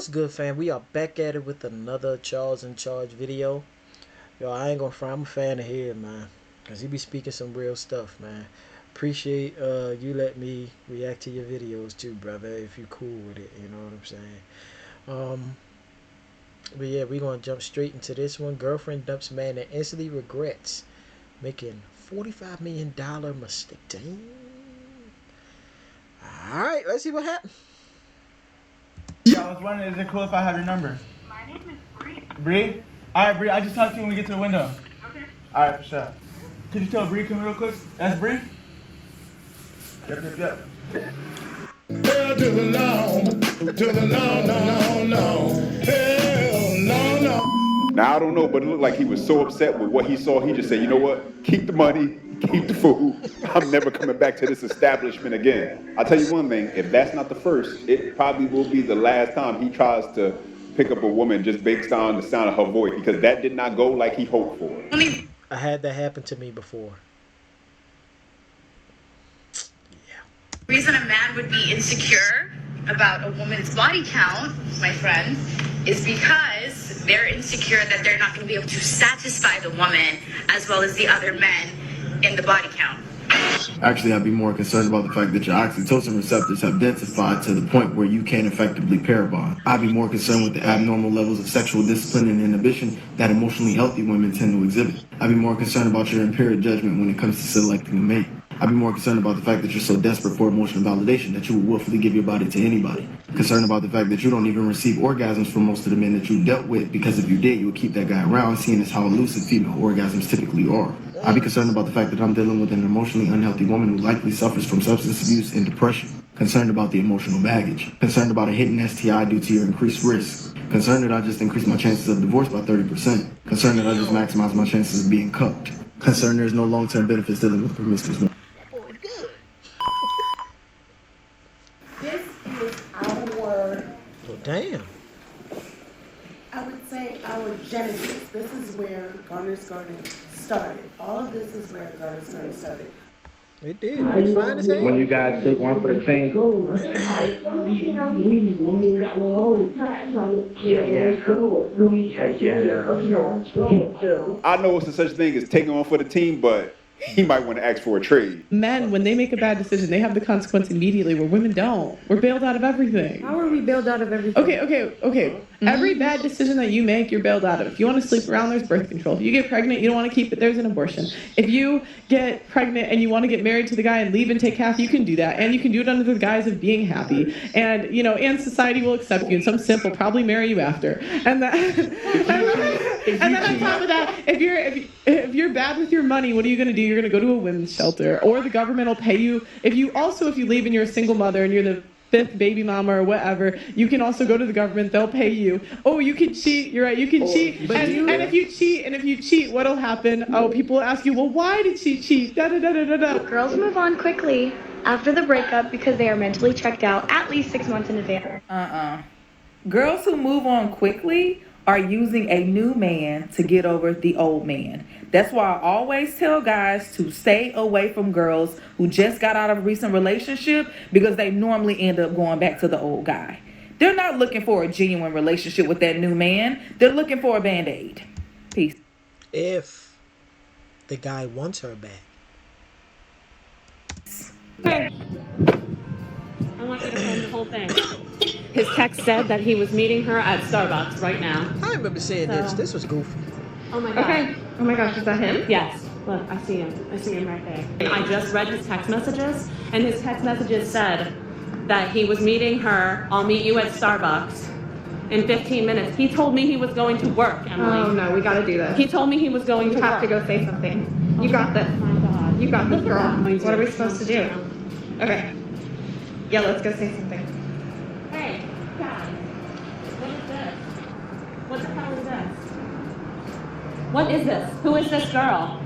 What's good, fam? We are back at it with another Charles in Charge video. Yo, I ain't gonna front, I'm a fan of his, man. Cause he be speaking some real stuff, man. Appreciate you let me react to your videos too, brother, if you cool with it, you know what I'm saying? Um but yeah, we gonna jump straight into this one. Girlfriend dumps man and instantly regrets making $45 million mistake. Dang. Alright, let's see what happened. Yeah, I was wondering, is it cool if I have your number? My name is Bree. Bree? Alright, Bree, I just talked to you when we get to the window. Okay. Alright, for sure. Could you tell Bree come real quick? That's Bree? Yep. Hell to the no, no. Hell no. Now, I don't know, but it looked like he was so upset with what he saw, he just said, you know what? Keep the money, keep the food. I'm never coming back to this establishment again. I'll tell you one thing, if that's not the first, it probably will be the last time he tries to pick up a woman just based on the sound of her voice, because that did not go like he hoped for. I had that happen to me before. The reason a man would be insecure about a woman's body count, my friends, is because they're insecure that they're not going to be able to satisfy the woman as well as the other men in the body count. Actually, I'd be more concerned about the fact that your oxytocin receptors have densified to the point where you can't effectively pair bond. I'd be more concerned with the abnormal levels of sexual discipline and inhibition that emotionally healthy women tend to exhibit. I'd be more concerned about your impaired judgment when it comes to selecting a mate. I'd be more concerned about the fact that you're so desperate for emotional validation that you will willfully give your body to anybody. Concerned about the fact that you don't even receive orgasms from most of the men that you dealt with, because if you did, you would keep that guy around, seeing as how elusive female orgasms typically are. I'd be concerned about the fact that I'm dealing with an emotionally unhealthy woman who likely suffers from substance abuse and depression. Concerned about the emotional baggage. Concerned about a hidden STI due to your increased risk. Concerned that I just increased my chances of divorce by 30%. Concerned that I just maximized my chances of being cucked. Concerned there's no long-term benefits dealing with promiscuous women. This is our, Well, damn. I would say our genesis. This is where Garner's Garden started. All of this is where Garner's Garden started. It did. It's fine as hell. When you guys took one for the team. I know it's a such thing as taking on for the team, but he might want to ask for a trade. Men, when they make a bad decision, they have the consequence immediately, where women don't. We're bailed out of everything. How are we bailed out of everything? Okay. Every bad decision that you make, you're bailed out of. If you want to sleep around, there's birth control. If you get pregnant, you don't want to keep it, there's an abortion. If you get pregnant and you want to get married to the guy and leave and take half, you can do that. And you can do it under the guise of being happy. And, and society will accept you. And some simp will probably marry you after. And then on top of that, if you're bad with your money, what are you going to do? You're going to go to a women's shelter. Or the government will pay you. If you leave and you're a single mother and you're the fifth baby mama or whatever, you can also go to the government. They'll pay you. Oh, you can cheat. You're right. You can cheat. And if you cheat, what'll happen? Oh, people will ask you, well, why did she cheat? Da da da da da da. Girls move on quickly after the breakup because they are mentally checked out at least 6 months in advance. Girls who move on quickly are using a new man to get over the old man. That's why I always tell guys to stay away from girls who just got out of a recent relationship, because they normally end up going back to the old guy. They're not looking for a genuine relationship with that new man. They're looking for a Band-Aid. Peace. If the guy wants her back. Hey, I want you to film the whole thing. His text said that he was meeting her at Starbucks right now. I remember saying this. This was goofy. Oh my god. Okay. Oh my gosh, is that him? Yes. Look, I see him. I see him right there. I just read his text messages, and his text messages said that he was meeting her. I'll meet you at Starbucks in 15 minutes. He told me he was going to work, Emily. Oh no, we gotta do this. He told me he was going to You have work. to go say something. You got this. Oh my god. You got this, Look at girl. that. What are we supposed to do? Okay. Yeah, let's go say something. Hey, guys. What is this? What the hell is this? What is this? Who is this girl?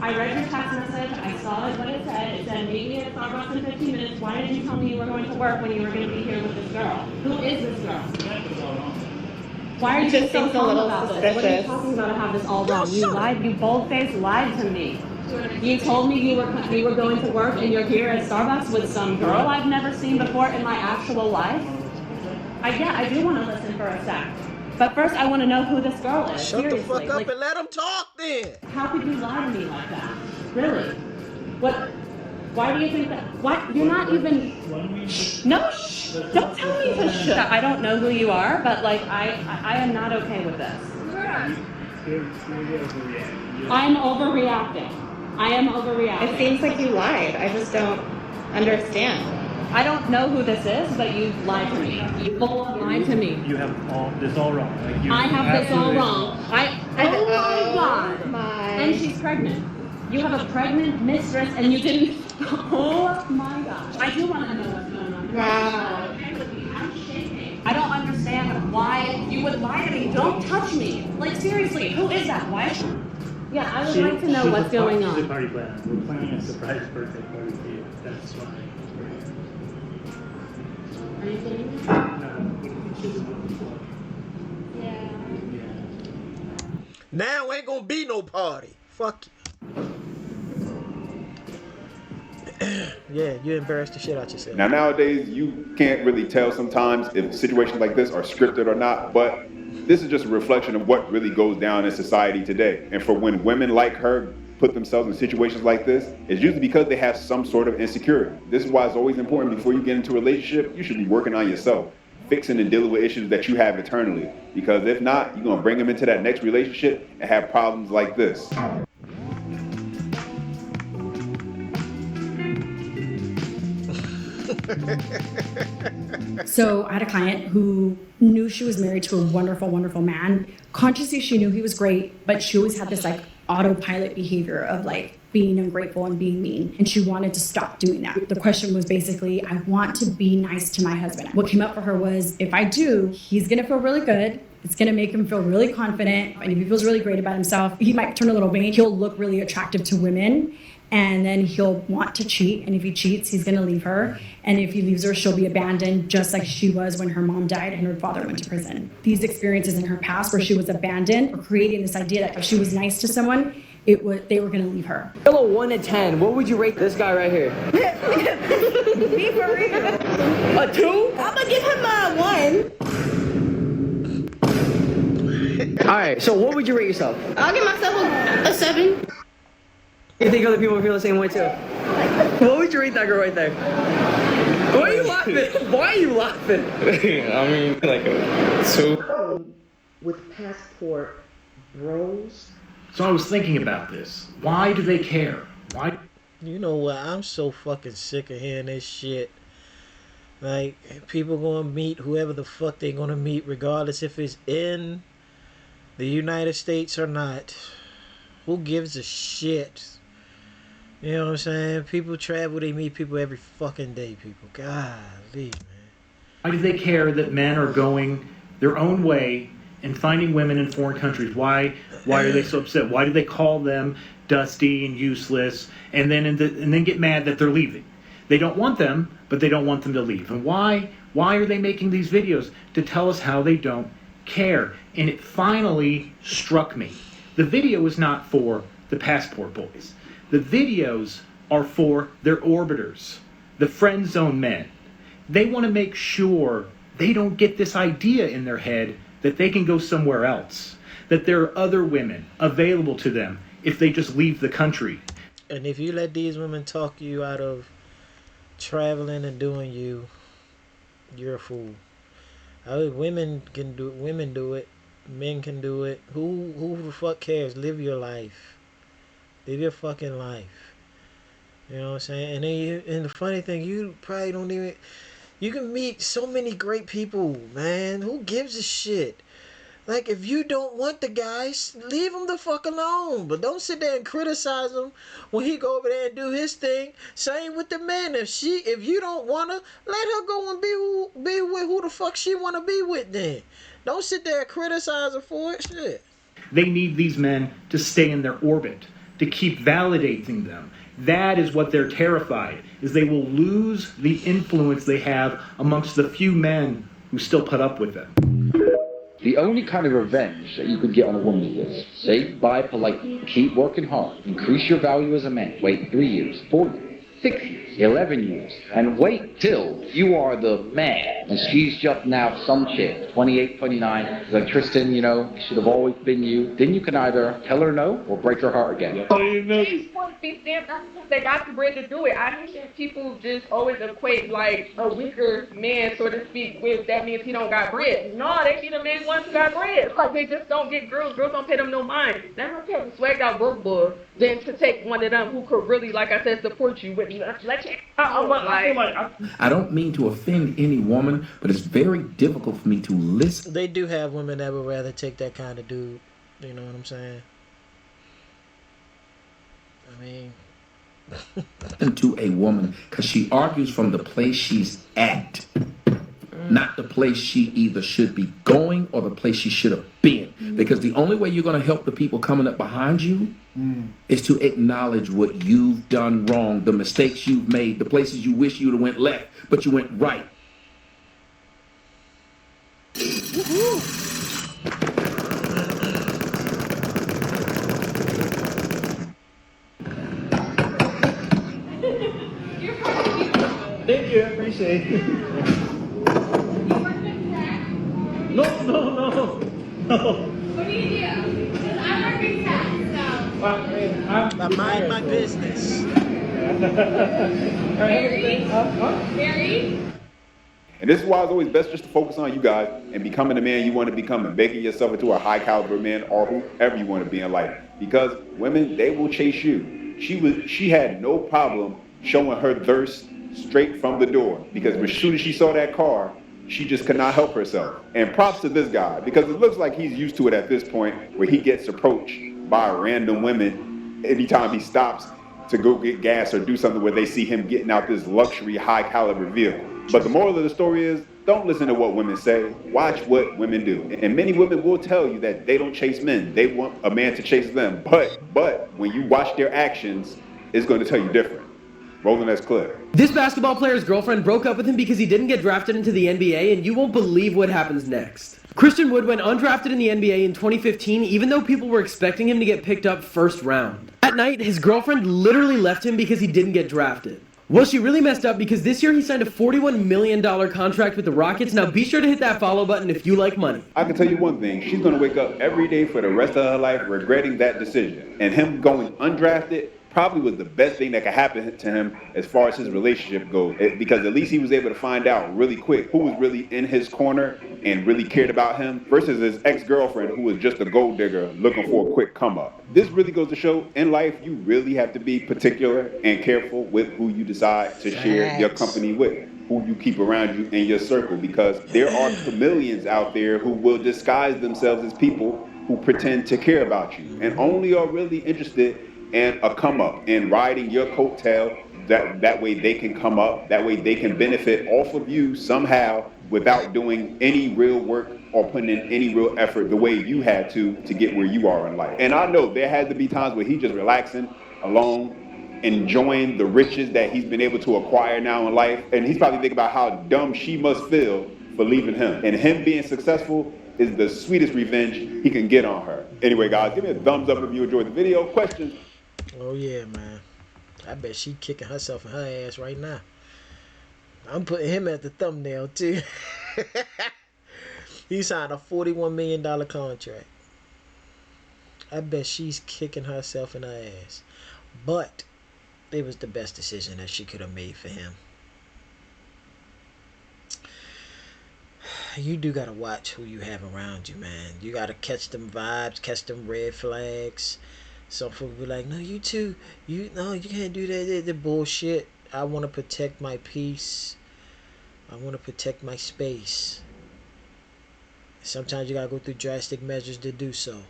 I read your text message. I saw it, what it said. It said, meet me at Starbucks in 15 minutes. Why didn't you tell me you were going to work when you were going to be here with this girl? Who is this girl? Why are you Just so seems a calm little about this? What are you suspicious. talking about? I have this all wrong. You lied. You bold-faced lied to me. You told me you were going to work and you're here at Starbucks with some girl I've never seen before in my actual life. I do want to listen for a sec. But first, I want to know who this girl is. Shut Seriously. the fuck up Like, and let him talk then. how could you lie to me like that? Really? What? Why do you think that? What? You're not even. No, shh. Don't tell me to shut. I don't know who you are, but like, I am not okay with this. I'm overreacting. I am overreacting. It seems like you lied. I just don't understand. I don't know who this is, but you lied to me. You full on lied to me. You have this all wrong. Like you I have this all absolutely- wrong. Oh my God. And she's pregnant. You have a pregnant mistress and you didn't. Oh my gosh. I do want to know what's going on. Wow. I'm shaking. I don't understand why you would lie to me. Don't touch me. Like, seriously, who is that? Why? Yeah, I would like to know what's going She's a on. party planner. We're planning a surprise birthday party for you. That's why. Are you kidding me? No, she's a Yeah. Now ain't gonna be no party. Fuck you. Yeah, you embarrassed the shit out yourself. Now nowadays you can't really tell sometimes if situations like this are scripted or not, but this is just a reflection of what really goes down in society today. And for when women like her put themselves in situations like this, it's usually because they have some sort of insecurity. This is why it's always important before you get into a relationship, you should be working on yourself, fixing and dealing with issues that you have internally. Because if not, you're gonna bring them into that next relationship and have problems like this. So I had a client who knew she was married to a wonderful, wonderful man. Consciously, she knew he was great, but she always had this like autopilot behavior of like being ungrateful and being mean. And she wanted to stop doing that. The question was basically, I want to be nice to my husband. What came up for her was, if I do, he's gonna feel really good. It's gonna make him feel really confident. And if he feels really great about himself, he might turn a little vain. He'll look really attractive to women. And then he'll want to cheat. And if he cheats, he's gonna leave her. And if he leaves her, she'll be abandoned, just like she was when her mom died and her father went to prison. These experiences in her past where she was abandoned were creating this idea that if she was nice to someone, they were gonna leave her. Scale of 1 to 10, what would you rate this guy right here? Be for real. A 2? I'm gonna give him a 1. Alright, so what would you rate yourself? I'll give myself a 7. You think other people feel the same way too? What would you rate that girl right there? Why are you laughing? Why are you laughing? I mean, like a 2. With passport bros. So I was thinking about this. Why do they care? Why? You know what? I'm so fucking sick of hearing this shit. Like, people gonna meet whoever the fuck they gonna meet, regardless if it's in the United States or not. Who gives a shit? You know what I'm saying? People travel, they meet people every fucking day, people. Golly, man. Why do they care that men are going their own way and finding women in foreign countries? Why are they so upset? Why do they call them dusty and useless and then get mad that they're leaving? They don't want them, but they don't want them to leave. And why are they making these videos? To tell us how they don't care. And it finally struck me. The video is not for the passport boys. The videos are for their orbiters, the friend zone men. They want to make sure they don't get this idea in their head that they can go somewhere else, that there are other women available to them if they just leave the country. And if you let these women talk you out of traveling and doing you're a fool. Women do it. Men can do it. Who the fuck cares? Live your life. Live your fucking life. You know what I'm saying? And the funny thing, you probably don't even... You can meet so many great people, man. Who gives a shit? Like, if you don't want the guys, leave him the fuck alone. But don't sit there and criticize him when he go over there and do his thing. Same with the men. If you don't want her, let her go and be with who the fuck she want to be with then. Don't sit there and criticize her for it. Shit. They need these men to stay in their orbit, to keep validating them. That is what they're terrified, is they will lose the influence they have amongst the few men who still put up with them. The only kind of revenge that you could get on a woman is this. Say bye politely. Keep working hard. Increase your value as a man. Wait 3 years, 4 years, 6 years, 11 years, and wait till you are the man, and she's just now some chick, 28, 29, like, Tristan, you know, should have always been you. Then you can either tell her no or break her heart again. They got the bread to do it. I think that people just always equate like a weaker man, so to speak, with that means he don't got bread. No, they be the main ones who got bread. Like they just don't get girls. Girls don't pay them no mind. They're not getting swagged out broke boy than to take one of them who could really, like I said, support you with let you. I don't mean to offend any woman, but it's very difficult for me to listen. They do have women that would rather take that kind of dude. You know what I'm saying? I mean, to a woman because she argues from the place she's at, not the place she either should be going or the place she should have been. Because the only way you're going to help the people coming up behind you is to acknowledge what you've done wrong, the mistakes you've made, the places you wish you'd have went left, but you went right. Thank you, I appreciate it. No. What do you do? Because I'm working tax, so. I mind my business. Married? And this is why it's always best just to focus on you guys and becoming the man you want to become and making yourself into a high caliber man or whoever you want to be in life. Because women, they will chase you. She had no problem showing her thirst straight from the door, because as soon as she saw that car, she just could not help herself. And props to this guy, because it looks like he's used to it at this point, where he gets approached by random women anytime he stops to go get gas or do something where they see him getting out this luxury high caliber vehicle. But the moral of the story is, don't listen to what women say, watch what women do. And many women will tell you that they don't chase men, they want a man to chase them. But when you watch their actions, it's going to tell you different. Rolling that clip. This basketball player's girlfriend broke up with him because he didn't get drafted into the NBA, and you won't believe what happens next. Christian Wood went undrafted in the NBA in 2015, even though people were expecting him to get picked up first round. That night, his girlfriend literally left him because he didn't get drafted. Well, she really messed up because this year he signed a $41 million contract with the Rockets. Now be sure to hit that follow button if you like money. I can tell you one thing, she's going to wake up every day for the rest of her life regretting that decision. And him going undrafted probably was the best thing that could happen to him as far as his relationship goes, because at least he was able to find out really quick who was really in his corner and really cared about him versus his ex-girlfriend who was just a gold digger looking for a quick come up. This really goes to show in life you really have to be particular and careful with who you decide to share your company with, who you keep around you in your circle, because there are chameleons out there who will disguise themselves as people who pretend to care about you and only are really interested and a come up and riding your coattail, that way they can come up, that way they can benefit off of you somehow without doing any real work or putting in any real effort the way you had to get where you are in life. And I know there had to be times where he's just relaxing, alone, enjoying the riches that he's been able to acquire now in life. And he's probably thinking about how dumb she must feel for leaving him. And him being successful is the sweetest revenge he can get on her. Anyway, guys, give me a thumbs up if you enjoyed the video. Questions? Oh yeah, man. I bet she kicking herself in her ass right now. I'm putting him at the thumbnail too. He signed a $41 million contract. I bet she's kicking herself in her ass. But it was the best decision that she could have made for him. You do gotta watch who you have around you, man. You gotta catch them vibes, catch them red flags. Some people be like, no, you too. You can't do that. The bullshit. I want to protect my peace. I want to protect my space. Sometimes you gotta go through drastic measures to do so.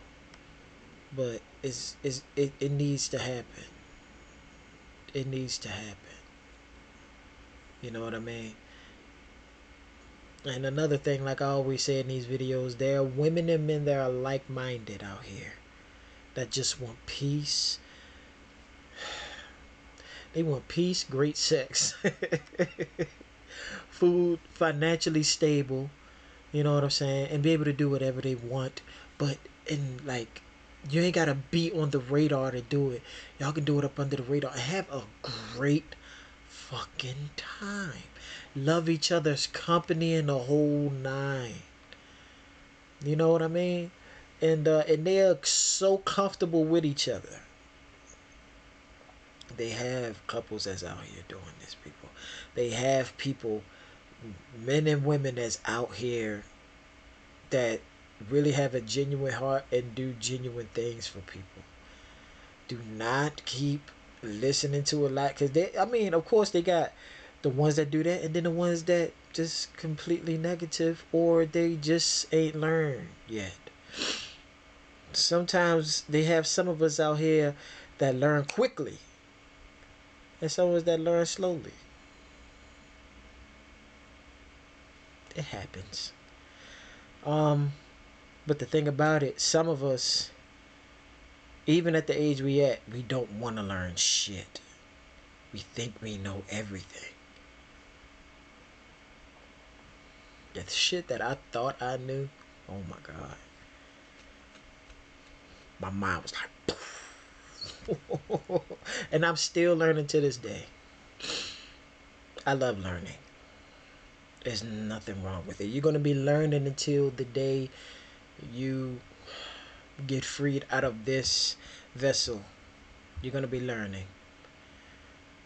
But it needs to happen. It needs to happen. You know what I mean? And another thing, like I always say in these videos, there are women and men that are like-minded out here, that just want peace. They want peace, great sex, food, financially stable, you know what I'm saying, and be able to do whatever they want. But you ain't gotta be on the radar to do it. Y'all can do it up under the radar and have a great fucking time. Love each other's company and the whole nine. You know what I mean? And they are so comfortable with each other. They have couples that's out here doing this, people. They have people, men and women that's out here that really have a genuine heart and do genuine things for people. Do not keep listening to a lot, because of course they got the ones that do that, and then the ones that just completely negative, or they just ain't learned yet. Sometimes they have some of us out here that learn quickly, and some of us that learn slowly. It happens. But the thing about it, some of us, even at the age we at, we don't want to learn shit. We think we know everything. The shit that I thought I knew, oh my God. My mind was like, and I'm still learning to this day. I love learning. There's nothing wrong with it. You're going to be learning until the day you get freed out of this vessel. You're going to be learning.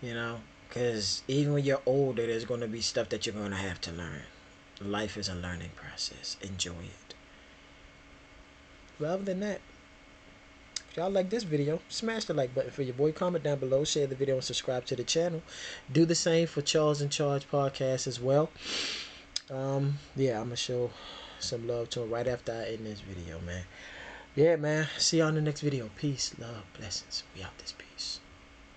You know, because even when you're older, there's going to be stuff that you're going to have to learn. Life is a learning process. Enjoy it. But other than that, if y'all like this video, smash the like button for your boy. Comment down below, share the video, and subscribe to the channel. Do the same for Charles in Charge podcast as well. Yeah, I'm gonna show some love to him right after I end this video, man. Yeah, man. See y'all in the next video. Peace, love, blessings. We out this piece.